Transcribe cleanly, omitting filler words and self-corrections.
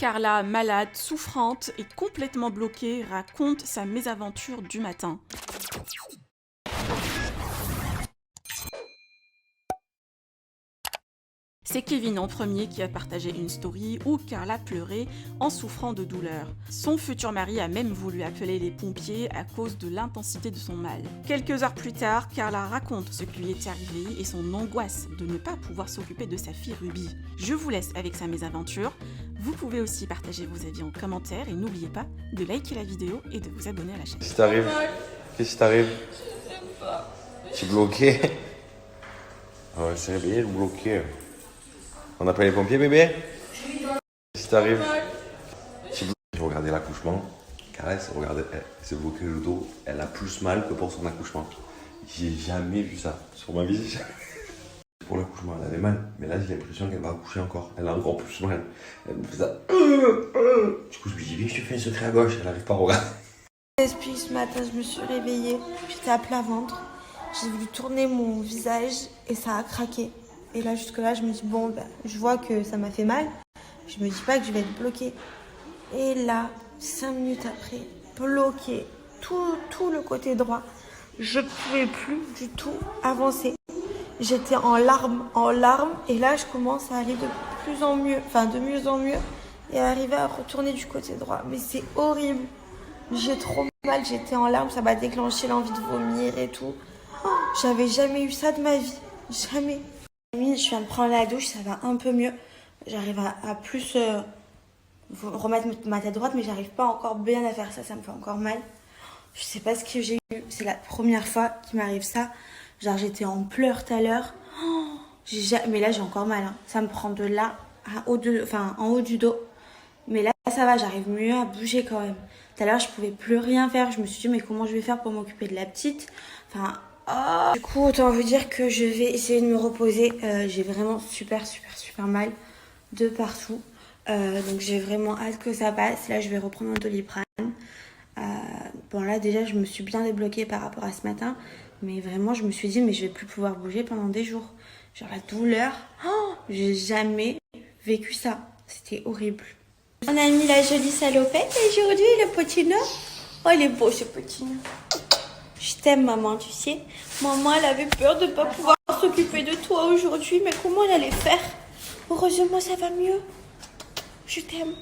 Carla, malade, souffrante et complètement bloquée, raconte sa mésaventure du matin. C'est Kevin en premier qui a partagé une story où Carla pleurait en souffrant de douleur. Son futur mari a même voulu appeler les pompiers à cause de l'intensité de son mal. Quelques heures plus tard, Carla raconte ce qui lui est arrivé et son angoisse de ne pas pouvoir s'occuper de sa fille Ruby. Je vous laisse avec sa mésaventure. Vous pouvez aussi partager vos avis en commentaire et n'oubliez pas de liker la vidéo et de vous abonner à la chaîne. Qu'est-ce qui t'arrive? Qu'est-ce qui t'arrive? Je sais pas. Tu es bloqué? Ah ouais, c'est réveillé, le bloqué. On appelle les pompiers, bébé? Qu'est-ce qui t'arrive? Tu es bloqué. Je regardais l'accouchement. Caresse, regardez, elle s'est bloquée le dos. Elle a plus mal que pour son accouchement. J'ai jamais vu ça. Sur ma vie, pour l'accouchement, elle avait mal. Mais là, j'ai l'impression qu'elle va accoucher encore. Elle a encore plus mal. Elle me fait ça. Du coup, je me dis, viens, je te fais un secret à gauche. Elle n'arrive pas à regarder. Puis ce matin, je me suis réveillée. J'étais à plat ventre. J'ai voulu tourner mon visage et ça a craqué. Et là, jusque-là, je me dis, bon, ben, je vois que ça m'a fait mal. Je me dis pas que je vais être bloquée. Et là, 5 minutes après, bloquée. Tout le côté droit. Je pouvais plus du tout avancer. J'étais en larmes. Et là, je commence à aller de plus en mieux. Enfin, de mieux en mieux. Et arriver à retourner du côté droit. Mais c'est horrible. J'ai trop mal. J'étais en larmes. Ça m'a déclenché l'envie de vomir et tout. Oh, j'avais jamais eu ça de ma vie. Jamais. Je viens de prendre la douche, ça va un peu mieux. J'arrive à plus remettre ma tête droite, mais j'arrive pas encore bien à faire ça, ça me fait encore mal. Je sais pas ce que j'ai eu, c'est la première fois qu'il m'arrive ça. Genre j'étais en pleurs tout à l'heure. Oh, mais là j'ai encore mal, hein. Ça me prend de là en haut du dos. Mais là ça va, j'arrive mieux à bouger quand même. Tout à l'heure je pouvais plus rien faire, je me suis dit mais comment je vais faire pour m'occuper de la petite? Enfin... Oh. Du coup, autant vous dire que je vais essayer de me reposer. J'ai vraiment super mal de partout. Donc j'ai vraiment hâte que ça passe. Là, je vais reprendre un Doliprane. Bon, là, déjà, je me suis bien débloquée par rapport à ce matin. Mais vraiment, je me suis dit, mais je vais plus pouvoir bouger pendant des jours. Genre la douleur. Oh, j'ai jamais vécu ça. C'était horrible. On a mis la jolie salopette aujourd'hui, le petit nœud. Oh, il est beau ce petit nœud. Je t'aime, maman, tu sais. Maman, elle avait peur de ne pas pouvoir s'occuper de toi aujourd'hui. Mais comment elle allait faire? Heureusement, ça va mieux. Je t'aime.